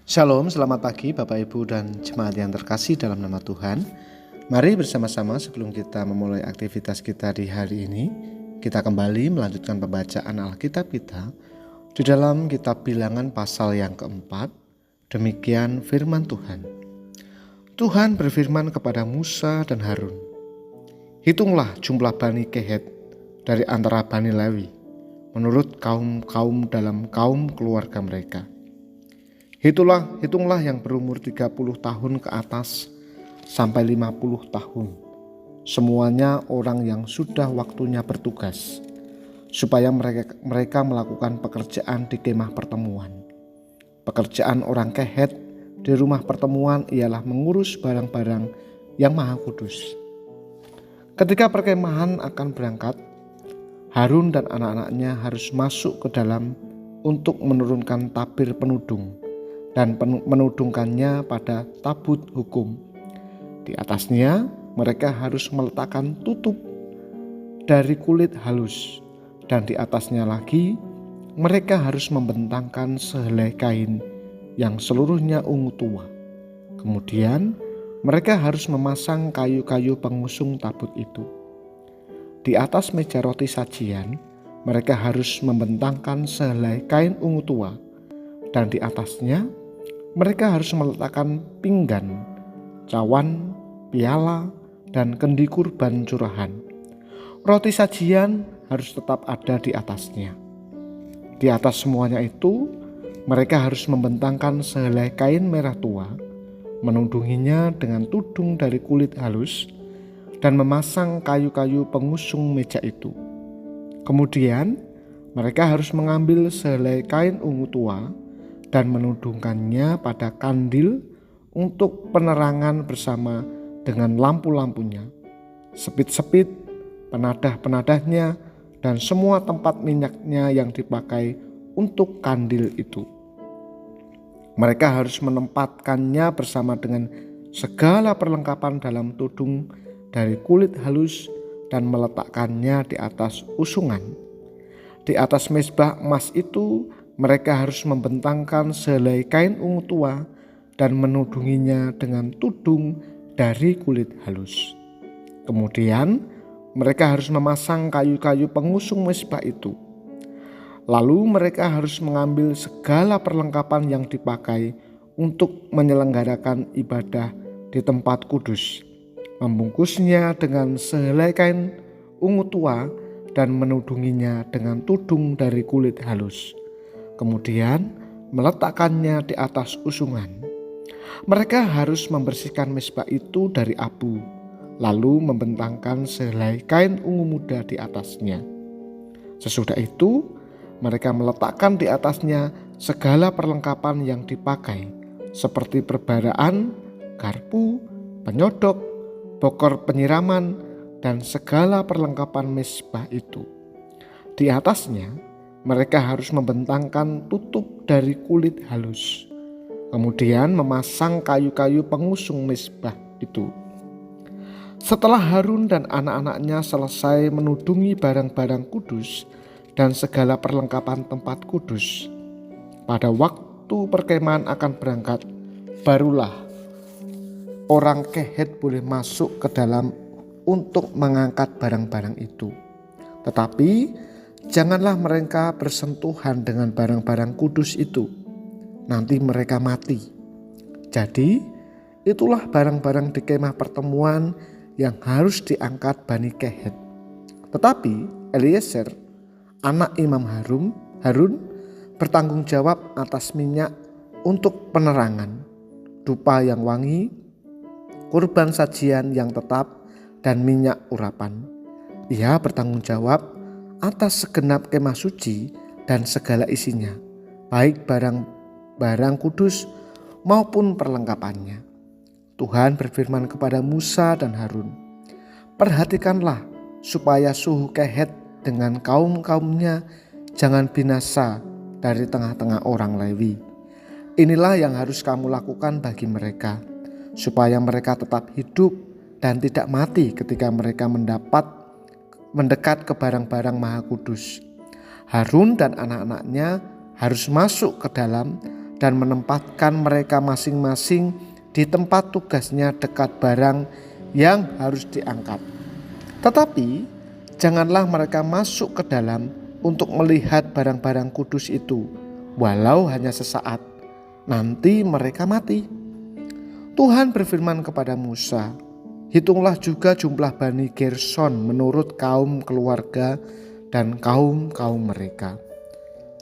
Shalom, selamat pagi Bapak Ibu dan jemaat yang terkasih dalam nama Tuhan. Mari bersama-sama sebelum kita memulai aktivitas kita di hari ini, kita kembali melanjutkan pembacaan Alkitab kita di dalam kitab Bilangan pasal yang keempat. Demikian firman Tuhan. Tuhan berfirman kepada Musa dan Harun, "Hitunglah jumlah Bani Kehet dari antara Bani Lewi, menurut kaum-kaum dalam kaum keluarga mereka. Hitunglah yang berumur 30 tahun ke atas sampai 50 tahun. Semuanya orang yang sudah waktunya bertugas, supaya mereka melakukan pekerjaan di kemah pertemuan. Pekerjaan orang Kehet di rumah pertemuan ialah mengurus barang-barang yang maha kudus. Ketika perkemahan akan berangkat, Harun dan anak-anaknya harus masuk ke dalam untuk menurunkan tabir penudung dan menudungkannya pada tabut hukum. Di atasnya mereka harus meletakkan tutup dari kulit halus, dan di atasnya lagi mereka harus membentangkan sehelai kain yang seluruhnya ungu tua. Kemudian mereka harus memasang kayu-kayu pengusung tabut itu. Di atas meja roti sajian mereka harus membentangkan sehelai kain ungu tua, dan di atasnya mereka harus meletakkan pinggan, cawan, piala, dan kendi kurban curahan. Roti sajian harus tetap ada di atasnya. Di atas semuanya itu, mereka harus membentangkan sehelai kain merah tua, menudunginya dengan tudung dari kulit halus, dan memasang kayu-kayu pengusung meja itu. Kemudian, mereka harus mengambil sehelai kain ungu tua dan menudungkannya pada kandil untuk penerangan bersama dengan lampu-lampunya, sepit-sepit, penadah-penadahnya, dan semua tempat minyaknya yang dipakai untuk kandil itu. Mereka harus menempatkannya bersama dengan segala perlengkapan dalam tudung dari kulit halus dan meletakkannya di atas usungan. Di atas mezbah emas itu mereka harus membentangkan sehelai kain ungu tua dan menudunginya dengan tudung dari kulit halus. Kemudian mereka harus memasang kayu-kayu pengusung mezbah itu. Lalu mereka harus mengambil segala perlengkapan yang dipakai untuk menyelenggarakan ibadah di tempat kudus, membungkusnya dengan sehelai kain ungu tua dan menudunginya dengan tudung dari kulit halus. Kemudian meletakkannya di atas usungan. Mereka harus membersihkan mezbah itu dari abu, lalu membentangkan sehelai kain ungu muda di atasnya. Sesudah itu, mereka meletakkan di atasnya segala perlengkapan yang dipakai, seperti perbaraan, garpu, penyodok, bokor penyiraman, dan segala perlengkapan mezbah itu. Di atasnya, mereka harus membentangkan tutup dari kulit halus, kemudian memasang kayu-kayu pengusung mezbah itu. Setelah Harun dan anak-anaknya selesai menudungi barang-barang kudus dan segala perlengkapan tempat kudus, pada waktu perkemahan akan berangkat, barulah orang Kehet boleh masuk ke dalam untuk mengangkat barang-barang itu. Tetapi janganlah mereka bersentuhan dengan barang-barang kudus itu, nanti mereka mati. Jadi itulah barang-barang di kemah pertemuan yang harus diangkat Bani Kehet. Tetapi Eliezer, anak Imam Harun bertanggung jawab atas minyak untuk penerangan, dupa yang wangi, kurban sajian yang tetap, dan minyak urapan. Ia bertanggung jawab atas segenap kemah suci dan segala isinya, baik barang-barang kudus maupun perlengkapannya. Tuhan berfirman kepada Musa dan Harun, "Perhatikanlah supaya suhu Kehet dengan kaum-kaumnya jangan binasa dari tengah-tengah orang Lewi. Inilah yang harus kamu lakukan bagi mereka, supaya mereka tetap hidup dan tidak mati ketika mereka mendekat ke barang-barang maha kudus. Harun dan anak-anaknya harus masuk ke dalam dan menempatkan mereka masing-masing di tempat tugasnya dekat barang yang harus diangkat. Tetapi janganlah mereka masuk ke dalam untuk melihat barang-barang kudus itu, walau hanya sesaat. Nanti mereka mati. Tuhan berfirman kepada Musa, hitunglah juga jumlah Bani Gerson menurut kaum keluarga dan kaum-kaum mereka.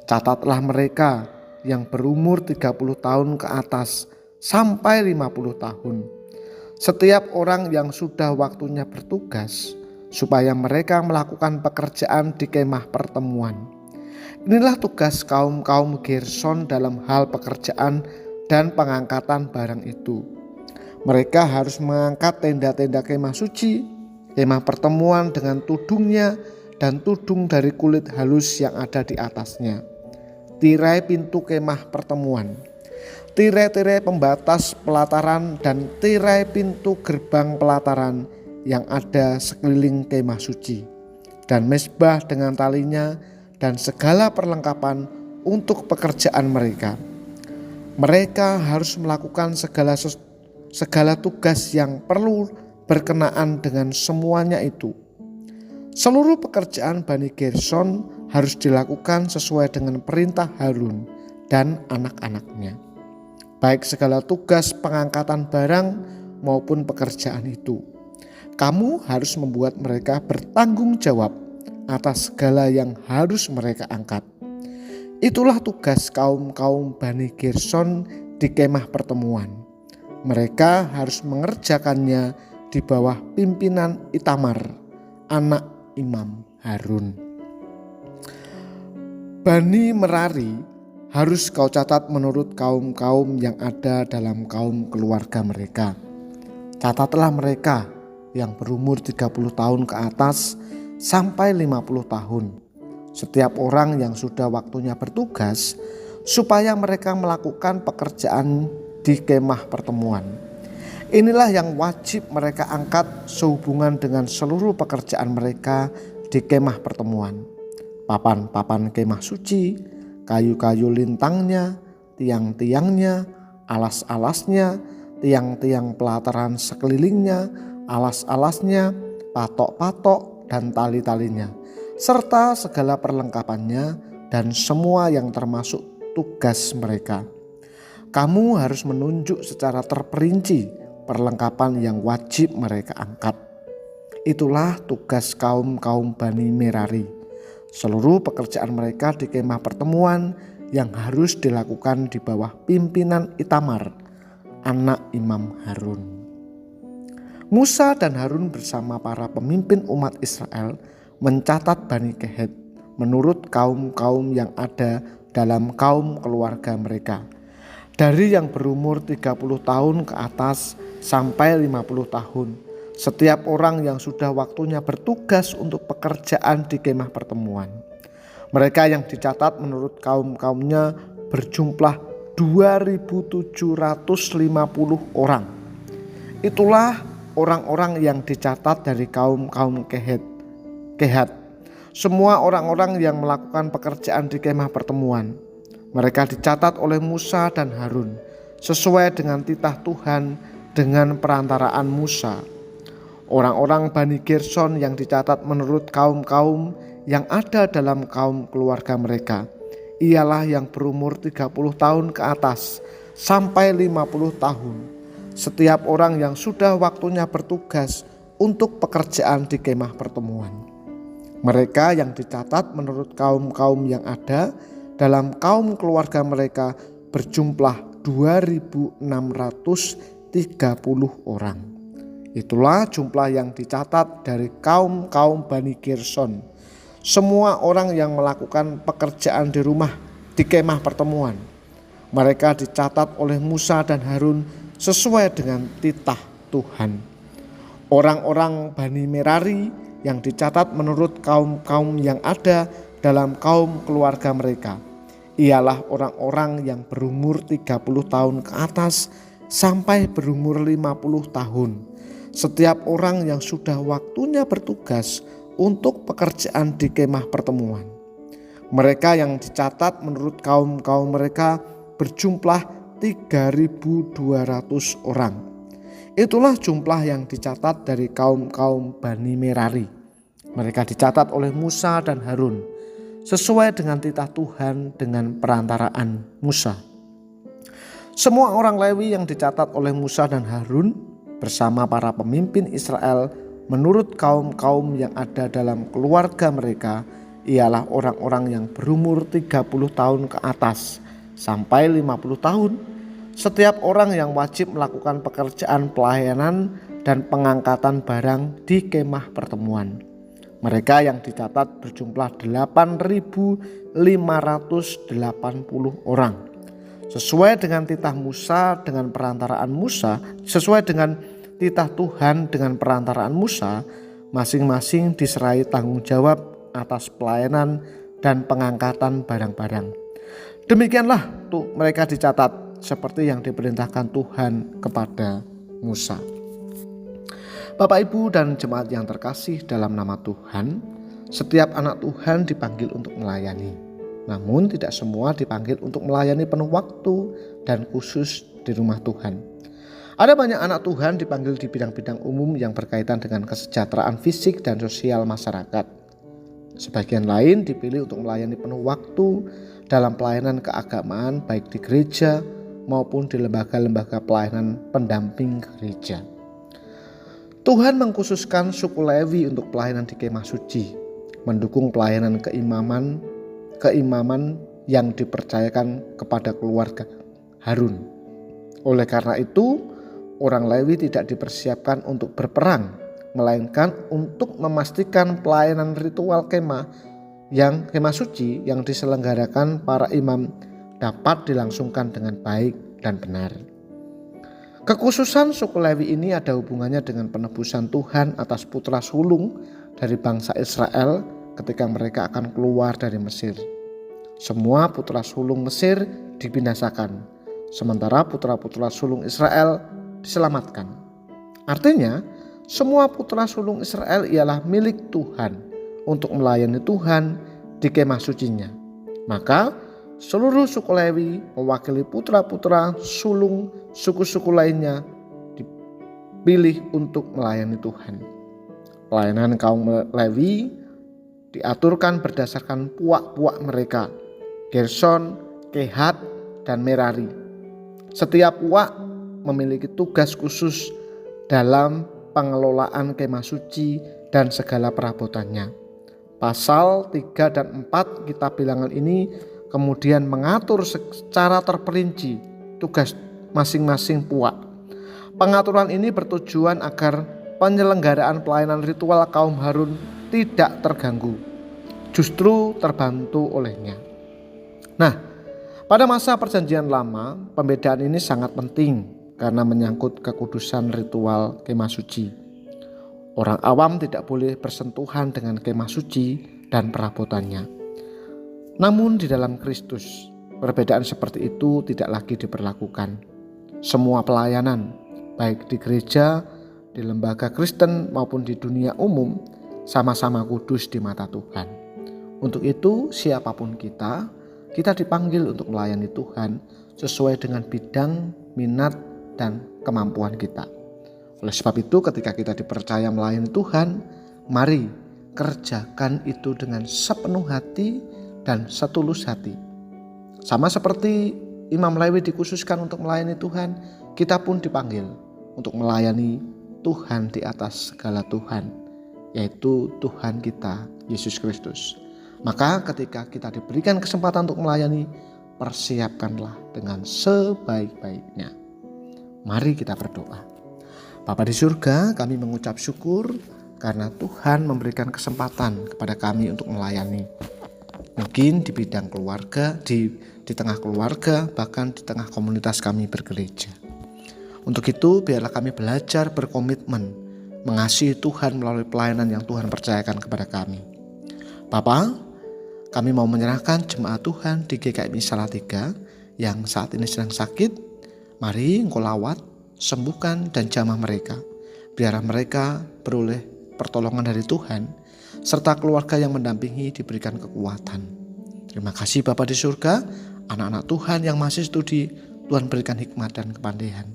Catatlah mereka yang berumur 30 tahun ke atas sampai 50 tahun. Setiap orang yang sudah waktunya bertugas, supaya mereka melakukan pekerjaan di kemah pertemuan. Inilah tugas kaum-kaum Gerson dalam hal pekerjaan dan pengangkatan barang itu. Mereka harus mengangkat tenda-tenda kemah suci, kemah pertemuan dengan tudungnya dan tudung dari kulit halus yang ada di atasnya, tirai pintu kemah pertemuan, tirai-tirai pembatas pelataran dan tirai pintu gerbang pelataran yang ada sekeliling kemah suci, dan mezbah dengan talinya dan segala perlengkapan untuk pekerjaan mereka. Mereka harus melakukan segala tugas yang perlu berkenaan dengan semuanya itu. Seluruh pekerjaan Bani Gerson harus dilakukan sesuai dengan perintah Harun dan anak-anaknya, baik segala tugas pengangkatan barang maupun pekerjaan itu. Kamu harus membuat mereka bertanggung jawab atas segala yang harus mereka angkat. Itulah tugas kaum-kaum Bani Gerson di kemah pertemuan. Mereka harus mengerjakannya di bawah pimpinan Itamar, anak Imam Harun. Bani Merari harus kau catat menurut kaum-kaum yang ada dalam kaum keluarga mereka. Catatlah mereka yang berumur 30 tahun ke atas sampai 50 tahun. Setiap orang yang sudah waktunya bertugas, supaya mereka melakukan pekerjaan di kemah pertemuan. Inilah yang wajib mereka angkat sehubungan dengan seluruh pekerjaan mereka di kemah pertemuan. Papan-papan kemah suci, kayu-kayu lintangnya, tiang-tiangnya, alas-alasnya, tiang-tiang pelataran sekelilingnya, alas-alasnya, patok-patok dan tali-talinya, serta segala perlengkapannya dan semua yang termasuk tugas mereka. Kamu harus menunjuk secara terperinci perlengkapan yang wajib mereka angkat. Itulah tugas kaum-kaum Bani Merari. Seluruh pekerjaan mereka di kemah pertemuan yang harus dilakukan di bawah pimpinan Itamar, anak Imam Harun. Musa dan Harun bersama para pemimpin umat Israel mencatat Bani Kehat menurut kaum-kaum yang ada dalam kaum keluarga mereka, dari yang berumur 30 tahun ke atas sampai 50 tahun. Setiap orang yang sudah waktunya bertugas untuk pekerjaan di kemah pertemuan. Mereka yang dicatat menurut kaum-kaumnya berjumlah 2.750 orang. Itulah orang-orang yang dicatat dari kaum-kaum Kehat. Semua orang-orang yang melakukan pekerjaan di kemah pertemuan. Mereka dicatat oleh Musa dan Harun sesuai dengan titah Tuhan dengan perantaraan Musa. Orang-orang Bani Gerson yang dicatat menurut kaum-kaum yang ada dalam kaum keluarga mereka ialah yang berumur 30 tahun ke atas sampai 50 tahun. Setiap orang yang sudah waktunya bertugas untuk pekerjaan di kemah pertemuan. Mereka yang dicatat menurut kaum-kaum yang ada dalam kaum keluarga mereka berjumlah 2.630 orang. Itulah jumlah yang dicatat dari kaum-kaum Bani Gerson. Semua orang yang melakukan pekerjaan di rumah di kemah pertemuan. Mereka dicatat oleh Musa dan Harun sesuai dengan titah Tuhan. Orang-orang Bani Merari yang dicatat menurut kaum-kaum yang ada dalam kaum keluarga mereka ialah orang-orang yang berumur 30 tahun ke atas sampai berumur 50 tahun. Setiap orang yang sudah waktunya bertugas untuk pekerjaan di kemah pertemuan. Mereka yang dicatat menurut kaum-kaum mereka berjumlah 3.200 orang. Itulah jumlah yang dicatat dari kaum-kaum Bani Merari. Mereka dicatat oleh Musa dan Harun sesuai dengan titah Tuhan dengan perantaraan Musa. Semua orang Lewi yang dicatat oleh Musa dan Harun bersama para pemimpin Israel menurut kaum-kaum yang ada dalam keluarga mereka ialah orang-orang yang berumur 30 tahun ke atas sampai 50 tahun. Setiap orang yang wajib melakukan pekerjaan pelayanan dan pengangkatan barang di kemah pertemuan. Mereka yang dicatat berjumlah 8.580 orang. Sesuai dengan titah Musa dengan perantaraan Musa, sesuai dengan titah Tuhan dengan perantaraan Musa, masing-masing diserai tanggung jawab atas pelayanan dan pengangkatan barang-barang. Demikianlah mereka dicatat seperti yang diperintahkan Tuhan kepada Musa. Bapak, Ibu, dan jemaat yang terkasih dalam nama Tuhan, setiap anak Tuhan dipanggil untuk melayani. Namun tidak semua dipanggil untuk melayani penuh waktu dan khusus di rumah Tuhan. Ada banyak anak Tuhan dipanggil di bidang-bidang umum yang berkaitan dengan kesejahteraan fisik dan sosial masyarakat. Sebagian lain dipilih untuk melayani penuh waktu dalam pelayanan keagamaan baik di gereja maupun di lembaga-lembaga pelayanan pendamping gereja. Tuhan mengkhususkan suku Lewi untuk pelayanan di kemah suci, mendukung pelayanan keimaman yang dipercayakan kepada keluarga Harun. Oleh karena itu, orang Lewi tidak dipersiapkan untuk berperang, melainkan untuk memastikan pelayanan ritual kemah suci yang diselenggarakan para imam dapat dilangsungkan dengan baik dan benar. Kekhususan suku Lewi ini ada hubungannya dengan penebusan Tuhan atas putra sulung dari bangsa Israel ketika mereka akan keluar dari Mesir. Semua putra sulung Mesir dibinasakan, sementara putra-putra sulung Israel diselamatkan. Artinya, semua putra sulung Israel ialah milik Tuhan untuk melayani Tuhan di kemah sucinya. Maka seluruh suku Lewi mewakili putra-putra sulung suku-suku lainnya dipilih untuk melayani Tuhan. Pelayanan kaum Lewi diaturkan berdasarkan puak-puak mereka, Gerson, Kehat, dan Merari. Setiap puak memiliki tugas khusus dalam pengelolaan kemah suci dan segala perabotannya. Pasal 3 dan 4 kitab Bilangan ini kemudian mengatur secara terperinci tugas masing-masing puak. Pengaturan ini bertujuan agar penyelenggaraan pelayanan ritual kaum Harun tidak terganggu, justru terbantu olehnya. Nah, pada masa Perjanjian Lama, pembedaan ini sangat penting karena menyangkut kekudusan ritual kemah suci. Orang awam tidak boleh bersentuhan dengan kemah suci dan perabotannya. Namun di dalam Kristus, perbedaan seperti itu tidak lagi diberlakukan. Semua pelayanan, baik di gereja, di lembaga Kristen maupun di dunia umum, sama-sama kudus di mata Tuhan. Untuk itu, siapapun kita dipanggil untuk melayani Tuhan sesuai dengan bidang, minat, dan kemampuan kita. Oleh sebab itu, ketika kita dipercaya melayani Tuhan, mari kerjakan itu dengan sepenuh hati dan setulus hati. Sama seperti Imam Lewi dikhususkan untuk melayani Tuhan, kita pun dipanggil untuk melayani Tuhan di atas segala Tuhan, yaitu Tuhan kita, Yesus Kristus. Maka ketika kita diberikan kesempatan untuk melayani, persiapkanlah dengan sebaik-baiknya. Mari kita berdoa. Bapa di surga, kami mengucap syukur karena Tuhan memberikan kesempatan kepada kami untuk melayani. Mungkin di bidang keluarga, di tengah keluarga, bahkan di tengah komunitas kami bergereja. Untuk itu, biarlah kami belajar berkomitmen mengasihi Tuhan melalui pelayanan yang Tuhan percayakan kepada kami. Bapa, kami mau menyerahkan jemaat Tuhan di GKMI Salatiga yang saat ini sedang sakit. Mari Engkau lawat, sembuhkan dan jamah mereka. Biarlah mereka beroleh pertolongan dari Tuhan, serta keluarga yang mendampingi diberikan kekuatan. Terima kasih Bapa di surga, anak-anak Tuhan yang masih studi, Tuhan berikan hikmat dan kepandaian.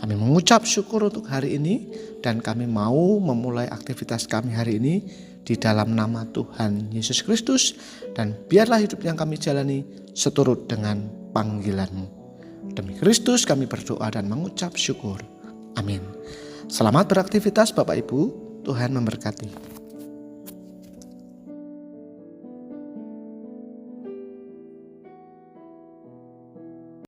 Kami mengucap syukur untuk hari ini dan kami mau memulai aktivitas kami hari ini di dalam nama Tuhan Yesus Kristus, dan biarlah hidup yang kami jalani seturut dengan panggilan-Mu. Demi Kristus kami berdoa dan mengucap syukur. Amin. Selamat beraktivitas Bapak Ibu, Tuhan memberkati.